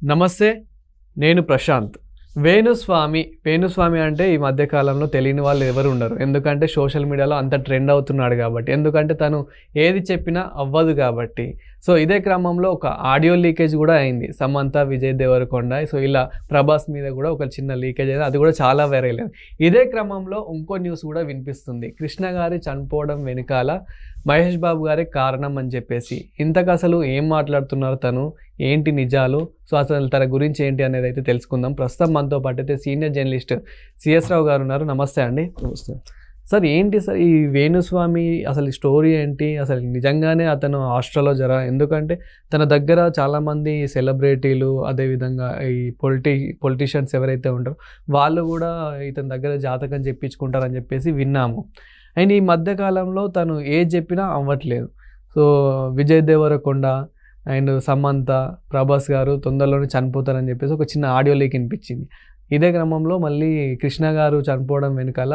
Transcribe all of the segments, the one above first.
నమస్తే, నేను ప్రశాంత్. వేణుస్వామి అంటే ఈ మధ్య కాలంలో తెలియని వాళ్ళు ఎవరు ఉండరు. ఎందుకంటే సోషల్ మీడియాలో అంత ట్రెండ్ అవుతున్నాడు కాబట్టి. ఎందుకంటే తను ఏది చెప్పినా అవ్వదు కాబట్టి. సో ఇదే క్రమంలో ఒక ఆడియో లీకేజ్ కూడా అయింది. సమంత, విజయ్ దేవరకొండ, సో ఇలా ప్రభాస్ మీద కూడా ఒక చిన్న లీకేజ్ అయింది. అది కూడా చాలా వైరల్ అయింది. ఇదే క్రమంలో ఇంకో న్యూస్ కూడా వినిపిస్తుంది. కృష్ణ గారి చనిపోవడం వెనకాల మహేష్ బాబు గారే కారణం అని చెప్పేసి. ఇంతకు అసలు ఏం మాట్లాడుతున్నారు తను, ఏంటి నిజాలు, సో అసలు తన గురించి ఏంటి అనేది అయితే తెలుసుకుందాం. ప్రస్తుతం మనతో పాటు అయితే సీనియర్ జర్నలిస్ట్ సిఎస్ రావు గారు ఉన్నారు. నమస్తే అండి. నమస్తే సార్. ఏంటి సార్ ఈ వేణుస్వామి అసలు స్టోరీ ఏంటి? అసలు నిజంగానే అతను హాస్టల్లో ఎందుకంటే తన దగ్గర చాలామంది సెలబ్రిటీలు, అదేవిధంగా ఈ పొలిటీషియన్స్ ఎవరైతే ఉంటారో వాళ్ళు కూడా ఇతని దగ్గర జాతకం చెప్పించుకుంటారని చెప్పేసి విన్నాము. అండ్ ఈ మధ్యకాలంలో తను ఏది చెప్పినా అవ్వట్లేదు. సో విజయ్ దేవరకొండ అండ్ సమంత, ప్రభాస్ గారు తొందరలోనే చనిపోతారని చెప్పేసి ఒక చిన్న ఆడియో లీక్ వినిపించింది. ఇదే క్రమంలో మళ్ళీ కృష్ణ గారు చనిపోవడం వెనకాల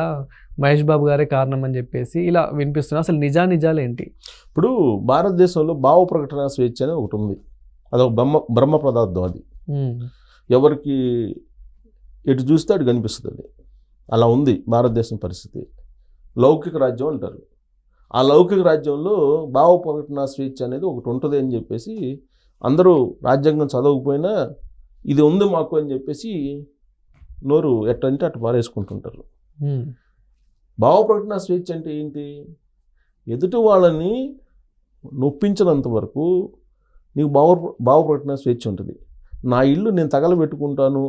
మహేష్ బాబు గారే కారణం అని చెప్పేసి ఇలా వినిపిస్తున్నారు. అసలు నిజాలు ఏంటి? ఇప్పుడు భారతదేశంలో భావ ప్రకటన స్వేచ్ఛ అని ఒకటి ఉంది. అదొక బ్రహ్మ పదార్థం. అది ఎవరికి ఎటు చూస్తే అటు కనిపిస్తుంది. అలా ఉంది భారతదేశం పరిస్థితి. లౌకిక రాజ్యం అంటారు. ఆ లౌకిక రాజ్యంలో భావ ప్రకటన స్వేచ్ఛ అనేది ఒకటి ఉంటుంది అని చెప్పేసి అందరూ రాజ్యాంగం చదవకపోయినా ఇది ఉంది మాకు అని చెప్పేసి నోరు ఎట్టంటే అటు పారేసుకుంటుంటారు. భావ ప్రకటన స్వేచ్ఛ అంటే ఏంటి? ఎదుటి వాళ్ళని నొప్పించినంత వరకు నీకు భావ ప్రకటన స్వేచ్ఛ ఉంటుంది. నా ఇల్లు నేను తగలబెట్టుకుంటాను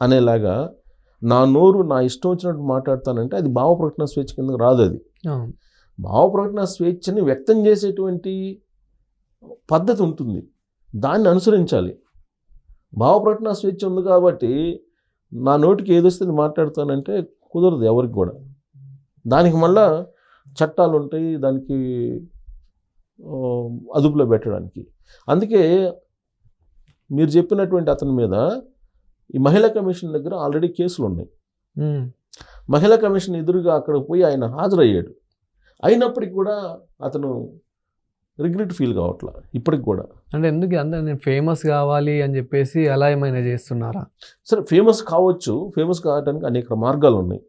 అనేలాగా నా నోరు నా ఇష్టం వచ్చినట్టు మాట్లాడతానంటే అది భావ ప్రకటన స్వేచ్ఛ కింద రాదు. అది భావ ప్రకటన స్వేచ్ఛని వ్యక్తం చేసేటువంటి పద్ధతి ఉంటుంది, దాన్ని అనుసరించాలి. భావ ప్రకటన స్వేచ్ఛ ఉంది కాబట్టి నా నోటికి ఏదొస్తుంది మాట్లాడతానంటే కుదరదు ఎవరికి కూడా. దానికి మళ్ళా చట్టాలు ఉంటాయి దానికి అదుపులో పెట్టడానికి. అందుకే మీరు చెప్పినటువంటి అతని మీద ఈ మహిళా కమిషన్ దగ్గర ఆల్రెడీ కేసులు ఉన్నాయి. మహిళా కమిషన్ ఎదురుగా అక్కడ పోయి ఆయన హాజరయ్యాడు. అయినప్పటికీ కూడా అతను రిగ్రెట్ ఫీల్ కావట్లా ఇప్పటికి కూడా. అంటే ఎందుకు అందరూ నేను ఫేమస్ కావాలి అని చెప్పేసి అలా ఏమైనా చేస్తున్నారా? సరే, ఫేమస్ కావచ్చు. ఫేమస్ కావడానికి అనేక మార్గాలు ఉన్నాయి.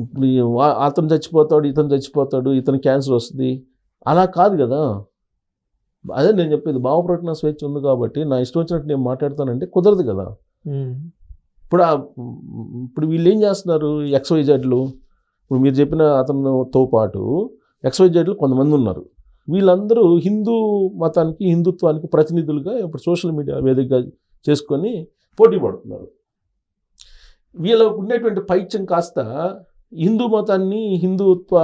ఇప్పుడు అతను చచ్చిపోతాడు, ఇతను చచ్చిపోతాడు, ఇతను క్యాన్సర్ వస్తుంది, అలా కాదు కదా. అదే నేను చెప్పేది, భావ ప్రకటన స్వేచ్ఛ ఉంది కాబట్టి నా ఇష్టం వచ్చినట్టు నేను మాట్లాడతానంటే కుదరదు కదా. ఇప్పుడు వీళ్ళు ఏం చేస్తున్నారు, XYZలు, ఇప్పుడు మీరు చెప్పిన అతనితో పాటు XYZలు కొంతమంది ఉన్నారు. వీళ్ళందరూ హిందూ మతానికి, హిందుత్వానికి ప్రతినిధులుగా ఇప్పుడు సోషల్ మీడియా వేదికగా చేసుకొని పోటీ పడుతున్నారు. వీళ్ళకు ఉండేటువంటి పైత్యం కాస్త హిందూ మతాన్ని, హిందుత్వ,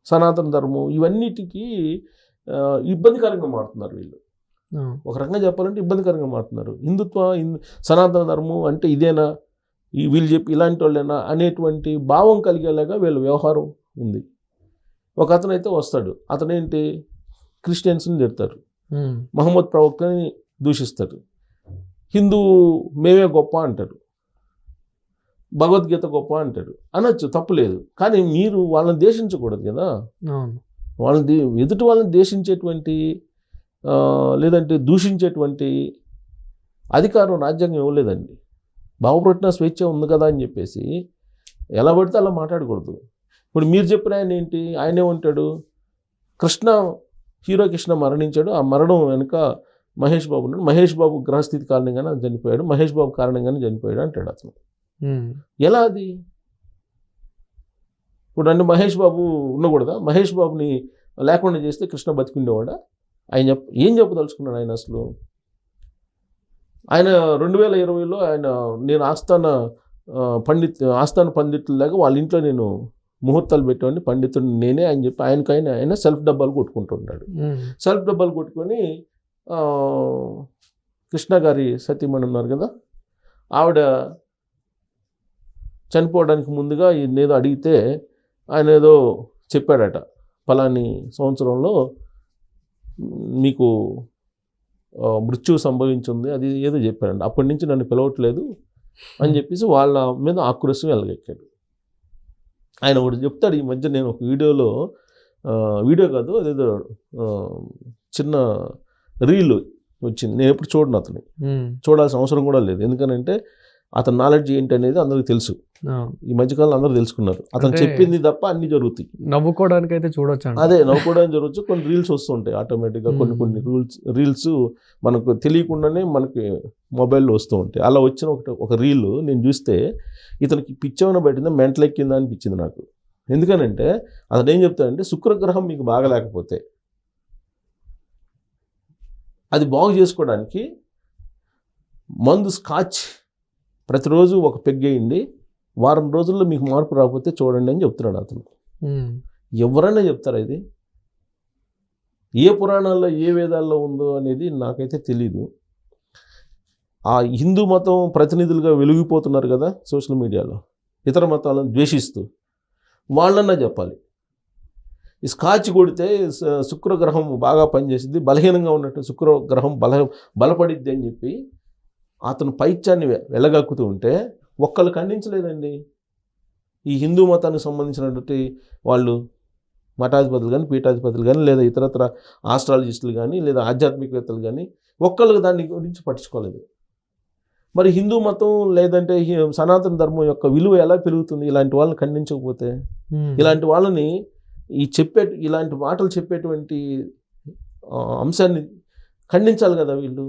సనాతన ధర్మం ఇవన్నిటికీ ఇబ్బందికరంగా మారుతున్నారు. వీళ్ళు ఒక రకంగా చెప్పాలంటే ఇబ్బందికరంగా మారుతున్నారు. హిందుత్వ, సనాతన ధర్మం అంటే ఇదేనా, వీళ్ళు చెప్పి ఇలాంటి వాళ్ళేనా అనేటువంటి భావం కలిగేలాగా వీళ్ళ వ్యవహారం ఉంది. ఒక అతను అయితే వస్తాడు, అతనేంటి క్రిస్టియన్స్ని తిడతారు, మహమ్మద్ ప్రవక్తని దూషిస్తారు, హిందూ మేమే గొప్ప అంటారు, భగవద్గీత గొప్ప అంటాడు. అనొచ్చు, తప్పులేదు. కానీ మీరు వాళ్ళని దేశించకూడదు కదా. వాళ్ళని ఎదుటి వాళ్ళని దేశించేటువంటి లేదంటే దూషించేటువంటి అధికారం రాజ్యాంగం ఇవ్వలేదండి. భావప్రకటన స్వేచ్ఛ ఉంది కదా అని చెప్పేసి ఎలా పడితే అలా మాట్లాడకూడదు. ఇప్పుడు మీరు చెప్పిన ఆయన ఏంటి, ఆయనే ఉంటాడు, హీరో కృష్ణ మరణించాడు, ఆ మరణం వెనుక మహేష్ బాబు ఉన్నాడు, మహేష్ బాబు గ్రహస్థితి కారణంగానే చనిపోయాడు, మహేష్ బాబు కారణంగానే చనిపోయాడు అంటాడు అతను. ఎలా అది? ఇప్పుడు అంటే మహేష్ బాబు ఉండకూడదా? మహేష్ బాబుని లేకుండా చేస్తే కృష్ణ బతికుండేవాడా? ఆయన ఏం చెప్పదలుచుకున్నాడు ఆయన అసలు? ఆయన 2020లో ఆయన నేను ఆస్థాన పండితుల్లాగా వాళ్ళ ఇంట్లో నేను ముహూర్తాలు పెట్టేవాడిని, పండితుడిని నేనే అని చెప్పి ఆయన సెల్ఫ్ డబ్బాలు కొట్టుకుంటున్నాడు. సెల్ఫ్ డబ్బాలు కొట్టుకొని కృష్ణ గారి సతీమణి ఉన్నారు కదా, ఆవిడ చనిపోవడానికి ముందుగా ఏదో అడిగితే ఆయన ఏదో చెప్పాడట, ఫలాని సంవత్సరంలో మీకు మృత్యు సంభవించింది, అది ఏదో చెప్పాడండి. అప్పటి నుంచి నన్ను పిలవట్లేదు అని చెప్పేసి వాళ్ళ మీద ఆక్రోశం వెలగెక్కాడు. ఆయన ఒకటి చెప్తాడు. ఈ మధ్య నేను ఒక వీడియో కాదు, అదేదో చిన్న రీల్ వచ్చింది. నేను ఎప్పుడు చూడను అతని, చూడాల్సిన అవసరం కూడా లేదు. ఎందుకనంటే అతని నాలెడ్జ్ ఏంటి అనేది అందరికి తెలుసు. ఈ మధ్యకాలంలో అందరూ తెలుసుకున్నారు. అతను చెప్పింది తప్ప అన్ని జరుగుతాయి. నవ్వుకోవడానికి అయితే చూడొచ్చు. అదే నవ్వుకోవడానికి జరగచ్చు. కొన్ని రీల్స్ వస్తుంటాయి ఆటోమేటిక్గా, కొన్ని రీల్స్ మనకు తెలియకుండానే మనకి మొబైల్లో వస్తూ ఉంటాయి. అలా వచ్చిన ఒక రీల్ నేను చూస్తే ఇతనికి పిచ్చేమైనా పెట్టిందా, మెంటల్ ఎక్కిందా అనిపించింది నాకు. ఎందుకనంటే అతను ఏం చెప్తాడంటే, శుక్రగ్రహం మీకు బాగలేకపోతే అది బాగు చేసుకోవడానికి మందు స్కాచ్ ప్రతిరోజు ఒక పెగ్గేయండి, వారం రోజుల్లో మీకు మార్పు రాకపోతే చూడండి అని చెప్తున్నాడు అతను. ఎవరైనా చెప్తారా ఇది? ఏ పురాణాల్లో ఏ వేదాల్లో ఉందో అనేది నాకైతే తెలీదు. ఆ హిందూ మతం ప్రతినిధులుగా వెలిగిపోతున్నారు కదా సోషల్ మీడియాలో, ఇతర మతాలను ద్వేషిస్తూ, వాళ్ళన్నా చెప్పాలి. ఈ స్కాచ్ కొడితే శుక్రగ్రహం బాగా పనిచేసింది, బలహీనంగా ఉన్నట్టు శుక్రగ్రహం బలపడిద్ది అని చెప్పి అతను పైత్యాన్ని వెళ్ళగక్కుతూ ఉంటే ఒక్కళ్ళు ఖండించలేదండి. ఈ హిందూ మతానికి సంబంధించినటువంటి వాళ్ళు మఠాధిపతులు కానీ, పీఠాధిపతులు కానీ, లేదా ఇతరత్ర ఆస్ట్రాలజిస్టులు కానీ, లేదా ఆధ్యాత్మికవేత్తలు కానీ ఒక్కళ్ళు దాని గురించి పట్టించుకోలేదు. మరి హిందూ మతం లేదంటే సనాతన ధర్మం యొక్క విలువ ఎలా పెరుగుతుంది ఇలాంటి వాళ్ళని ఖండించకపోతే? ఇలాంటి వాళ్ళని ఇలాంటి మాటలు చెప్పేటువంటి అంశాన్ని ఖండించాలి కదా వీళ్ళు.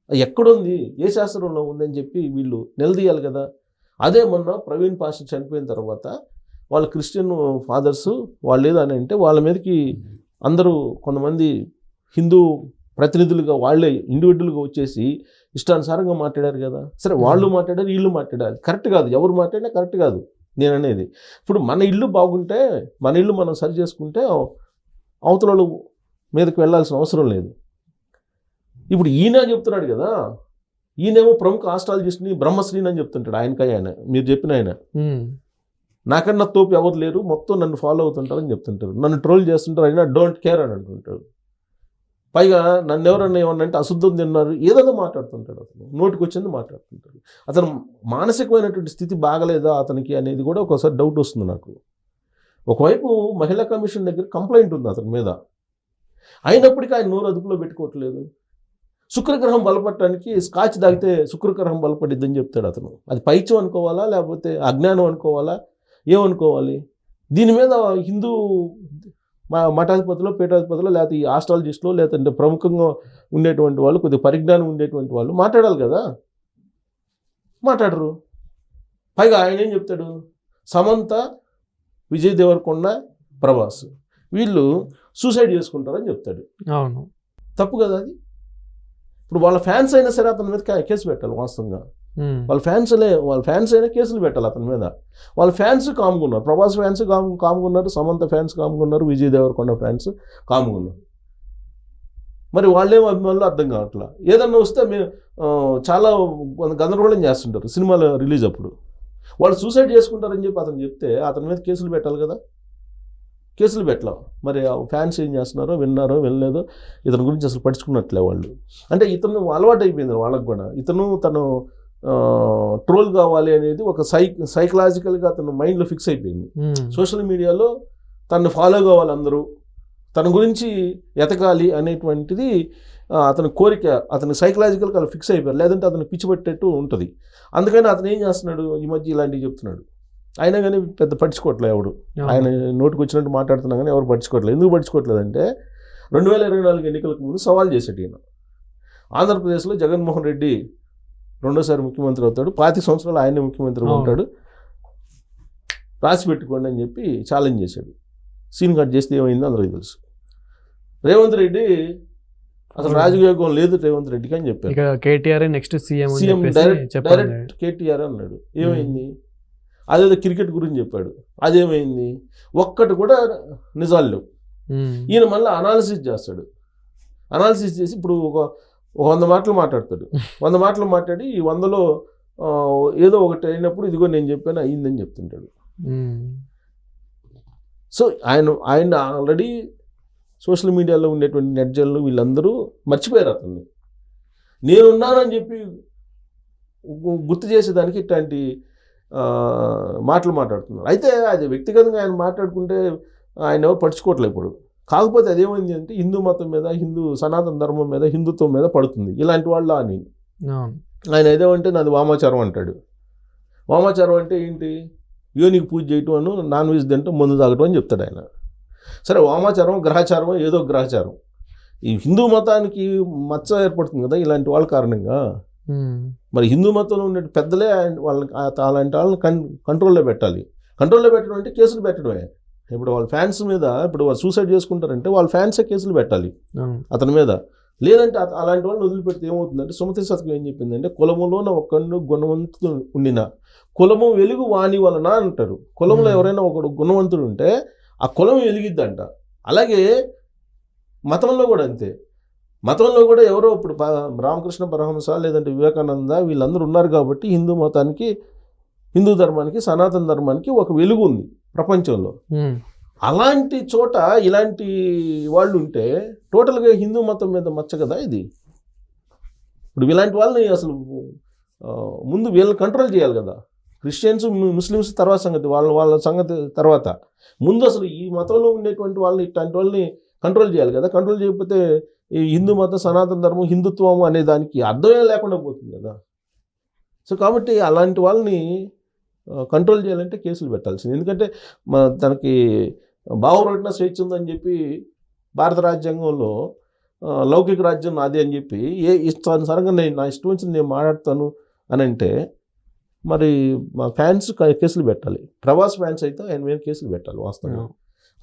ఎక్కడుంది, ఏ శాస్త్రంలో ఉందని చెప్పి వీళ్ళు నిలదీయాలి కదా. అదే మొన్న ప్రవీణ్ పాస్టర్ చనిపోయిన తర్వాత వాళ్ళు క్రిస్టియన్ ఫాదర్స్ వాళ్ళు ఏదని అంటే వాళ్ళ మీదకి అందరూ కొంతమంది హిందూ ప్రతినిధులుగా వాళ్ళే ఇండివిజువల్గా వచ్చేసి ఇష్టానుసారంగా మాట్లాడారు కదా. సరే, వాళ్ళు మాట్లాడారు, వీళ్ళు మాట్లాడారు, కరెక్ట్ కాదు. ఎవరు మాట్లాడినా కరెక్ట్ కాదు నేను అనేది. ఇప్పుడు మన ఇల్లు బాగుంటే, మన ఇల్లు మనం సరి చేసుకుంటే అవతల మీదకి వెళ్ళాల్సిన అవసరం లేదు. ఇప్పుడు ఈయన చెప్తున్నాడు కదా, ఈయనేమో ప్రముఖ ఆస్ట్రాలజిస్ట్ని బ్రహ్మశ్రీని అని చెప్తుంటాడు. ఆయన మీరు చెప్పిన ఆయన నాకన్నా తోపు ఎవరు లేరు, మొత్తం నన్ను ఫాలో అవుతుంటారని చెప్తుంటారు, నన్ను ట్రోల్ చేస్తుంటారు, అయినా డోంట్ కేర్ అని అంటుంటాడు. పైగా నన్ను ఎవరన్నా ఏమన్నా అంటే అశుద్ధం తిన్నారు ఏదో మాట్లాడుతుంటాడు. అతను నోటికి వచ్చింది మాట్లాడుతుంటాడు. అతను మానసికమైనటువంటి స్థితి బాగలేదా అతనికి అనేది కూడా ఒకసారి డౌట్ వస్తుంది నాకు. ఒకవైపు మహిళా కమిషన్ దగ్గర కంప్లైంట్ ఉంది అతని మీద, అయినప్పటికీ ఆయన నోరు అదుపులో పెట్టుకోవట్లేదు. శుక్రగ్రహం బలపడటానికి స్కాచ్ తాగితే శుక్రగ్రహం బలపడిద్దని చెప్తాడు అతను. అది పైత్యం అనుకోవాలా, లేకపోతే అజ్ఞానం అనుకోవాలా, ఏమనుకోవాలి? దీని మీద హిందూ మఠాధిపతులు, పీఠాధిపతులు, లేకపోతే ఈ ఆస్ట్రాలజిస్టులు, లేదంటే ప్రముఖంగా ఉండేటువంటి వాళ్ళు, కొద్దిగా పరిజ్ఞానం ఉండేటువంటి వాళ్ళు మాట్లాడాలి కదా. మాట్లాడరు. పైగా ఆయన ఏం చెప్తాడు, సమంత, విజయ్ దేవరకొండ, ప్రభాస్ వీళ్ళు సూసైడ్ చేసుకుంటారని చెప్తాడు. అవును, తప్పు కదా అది. ఇప్పుడు వాళ్ళ ఫ్యాన్స్ అయినా సరే అతని మీద కేసు పెట్టాలి. వాస్తవంగా వాళ్ళ ఫ్యాన్స్ అయినా కేసులు పెట్టాలి అతని మీద. వాళ్ళ ఫ్యాన్స్ కామ్గున్నారు, ప్రభాస్ ఫ్యాన్స్ కామ్గున్నారు, సమంత ఫ్యాన్స్ కామ్గున్నారు, విజయ్ దేవరకొండ ఫ్యాన్స్ కామ్గున్నారు. మరి వాళ్ళేమో అభిమానులు అర్థం కావట్లా. ఏదన్నా వస్తే మేము చాలా గందరగోళం చేస్తుంటారు సినిమాలు రిలీజ్ అప్పుడు. వాళ్ళు సూసైడ్ చేసుకుంటారని చెప్పి అతను చెప్తే అతని మీద కేసులు పెట్టాలి కదా. కేసులు పెట్టలేం. మరి ఫ్యాన్స్ ఏం చేస్తున్నారో, విన్నారో వినలేదో, ఇతని గురించి అసలు పట్టించుకున్నట్లే వాళ్ళు. అంటే ఇతను అలవాటు అయిపోయింది వాళ్ళకు కూడా. తను ట్రోల్ కావాలి అనేది ఒక సైకలాజికల్గా అతను మైండ్లో ఫిక్స్ అయిపోయింది. సోషల్ మీడియాలో తను ఫాలో కావాలి, అందరూ తన గురించి ఎతకాలి అనేటువంటిది అతని కోరిక. అతను సైకలాజికల్గా అలా ఫిక్స్ అయిపోయారు, లేదంటే అతను పిచ్చి పెట్టేట్టు ఉంటుంది. అందుకని అతను ఏం చేస్తున్నాడు, ఈ మధ్య ఇలాంటివి చెప్తున్నాడు. అయినా కానీ పెద్ద పట్టించుకోవట్లేదు ఎవడు. ఆయన నోటికి వచ్చినట్టు మాట్లాడుతున్నా కానీ ఎవరు పట్టించుకోవట్లేదు. ఎందుకు పట్టించుకోవట్లేదంటే 2024 ఎన్నికలకు ముందు సవాల్ చేశాడు ఈయన. ఆంధ్రప్రదేశ్లో జగన్మోహన్ రెడ్డి రెండోసారి ముఖ్యమంత్రి అవుతాడు, 25 సంవత్సరాలు ఆయనే ముఖ్యమంత్రి ఉంటాడు, రాసి పెట్టుకోండి అని చెప్పి ఛాలెంజ్ చేశాడు. సీన్ కట్ చేస్తే ఏమైందో అందరికీ తెలుసు. రేవంత్ రెడ్డి అసలు రాజయోగం లేదు రేవంత్ రెడ్డికి అని చెప్పారు. KTR next CM direct KTR అన్నాడు. ఏమైంది? అదేదో క్రికెట్ గురించి చెప్పాడు, అదేమైంది? ఒక్కటి కూడా నిజాలు లేవు. ఈయన మళ్ళీ అనాలిసిస్ చేస్తాడు. అనాలిసిస్ చేసి ఇప్పుడు ఒక 100 మాటలు మాట్లాడతాడు. 100 మాటలు మాట్లాడి ఈ 100లో ఏదో ఒకటి అయినప్పుడు ఇదిగో నేను చెప్పాను అయ్యిందని చెప్తుంటాడు. సో ఆయన ఆల్రెడీ సోషల్ మీడియాలో ఉండేటువంటి నెట్జన్లు వీళ్ళందరూ మర్చిపోయారు అతన్ని. నేనున్నానని చెప్పి గుర్తు చేసేదానికి ఇట్లాంటి మాటలు మాట్లాడుతున్నారు. అయితే అది వ్యక్తిగతంగా ఆయన మాట్లాడుకుంటే ఆయన ఎవరు పట్టించుకోవట్లేదు ఇప్పుడు. కాకపోతే అదేమైంది అంటే హిందూ మతం మీద, హిందూ సనాతన ధర్మం మీద, హిందుత్వం మీద పడుతుంది ఇలాంటి వాళ్ళు అని. ఆయన ఏదేమంటే నాది వామాచారం అంటాడు. వామాచారం అంటే ఏంటి? యోనికి పూజ చేయటం అను, నాన్ వెజ్ తింటాం, మందు తాగటం అని చెప్తాడు ఆయన. సరే, వామాచారం గ్రహచారం ఏదో గ్రహచారం. ఈ హిందూ మతానికి మచ్చ ఏర్పడుతుంది కదా ఇలాంటి వాళ్ళ కారణంగా. మరి హిందూ మతంలో ఉండే పెద్దలే వాళ్ళని అలాంటి వాళ్ళని కంట్రోల్లో పెట్టాలి. కంట్రోల్లో పెట్టడం అంటే కేసులు పెట్టడమే. ఇప్పుడు వాళ్ళ ఫ్యాన్స్ మీద, ఇప్పుడు వాళ్ళు సూసైడ్ చేసుకుంటారంటే వాళ్ళ ఫ్యాన్సే కేసులు పెట్టాలి అతని మీద. లేదంటే అలాంటి వాళ్ళని వదిలిపెడితే ఏమవుతుందంటే, సుమతి శతకం ఏం చెప్పిందంటే, కులములోన ఒక్కడు గుణవంతుడు ఉండిన కులము వెలుగు వాణి వలన అంటారు. కులంలో ఎవరైనా ఒకడు గుణవంతుడు ఉంటే ఆ కులం వెలిగిద్దంట. అలాగే మతంలో కూడా అంతే. మతంలో కూడా ఎవరో ఇప్పుడు రామకృష్ణ పరమహంస లేదంటే వివేకానంద వీళ్ళందరూ ఉన్నారు కాబట్టి హిందూ మతానికి, హిందూ ధర్మానికి, సనాతన ధర్మానికి ఒక వెలుగు ఉంది ప్రపంచంలో. అలాంటి చోట ఇలాంటి వాళ్ళు ఉంటే టోటల్గా హిందూ మతం మీద మచ్చ కదా ఇది. ఇప్పుడు ఇలాంటి వాళ్ళని అసలు ముందు వీళ్ళని కంట్రోల్ చేయాలి కదా. క్రిస్టియన్స్, ముస్లిమ్స్ తర్వాత సంగతి, వాళ్ళ సంగతి తర్వాత. ముందు అసలు ఈ మతంలో ఉండేటువంటి వాళ్ళని, ఇట్లాంటి వాళ్ళని కంట్రోల్ చేయాలి కదా. కంట్రోల్ చేయకపోతే ఈ హిందూ మతం, సనాతన ధర్మం, హిందుత్వం అనే దానికి అర్థమే లేకుండా పోతుంది కదా. సో కాబట్టి అలాంటి వాళ్ళని కంట్రోల్ చేయాలంటే కేసులు పెట్టాల్సింది. ఎందుకంటే తనకి భావప్రకటన స్వేచ్ఛ ఉందని చెప్పి భారత రాజ్యాంగంలో లౌకిక రాజ్యం నాది అని చెప్పి ఇష్టానుసారంగా నా ఇష్టం వచ్చి నేను మాట్లాడతాను అని అంటే, మరి మా ఫ్యాన్స్ కేసులు పెట్టాలి. ప్రభాస్ ఫ్యాన్స్ అయితే ఆయన మీద కేసులు పెట్టాలి వాస్తవంగా.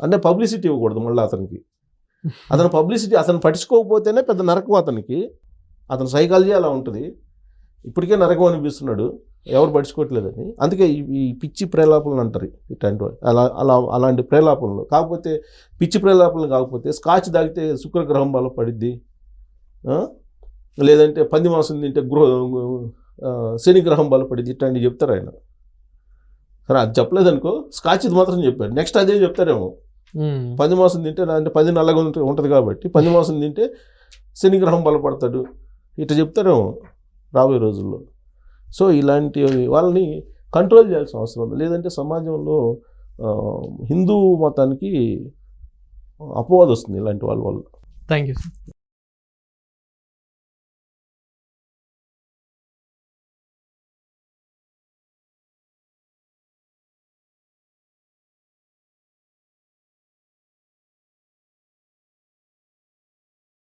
అంటే పబ్లిసిటీ ఇవ్వకూడదు మళ్ళీ అతనికి. అతను పబ్లిసిటీ అతను పట్టించుకోకపోతేనే పెద్ద నరకం అతనికి. అతని సైకాలజీ అలా ఉంటుంది. ఇప్పటికే నరకం అనిపిస్తున్నాడు ఎవరు పట్టించుకోవట్లేదని. అందుకే ఈ పిచ్చి ప్రేలాపనలు అంటారు ఇట్లాంటి అలాంటి ప్రేలాపనలు. కాకపోతే పిచ్చి ప్రేలాపనలు కాకపోతే స్కాచ్ తాగితే శుక్రగ్రహం బలపడిద్ది, లేదంటే పంది మాంసం తింటే శని గ్రహం బలపడిద్ది, ఇట్లాంటివి చెప్తారు ఆయన. సరే, అది చెప్పలేదనుకో, స్కాచ్ ఇది మాత్రం చెప్పాడు. నెక్స్ట్ అదే చెప్తారేమో, పంది మాంసం తింటే, అంటే 10 నల్లగా ఉంటుంది కాబట్టి 10 మాంసం తింటే శని గ్రహం బలపడతాడు, ఇట్లా చెప్తారేమో రాబోయే రోజుల్లో. సో ఇలాంటి వాళ్ళని కంట్రోల్ చేయాల్సిన అవసరం ఉంది. లేదంటే సమాజంలో హిందూ మతానికి అపవాదం వస్తుంది ఇలాంటి వాళ్ళ వల్ల. Thank you sir.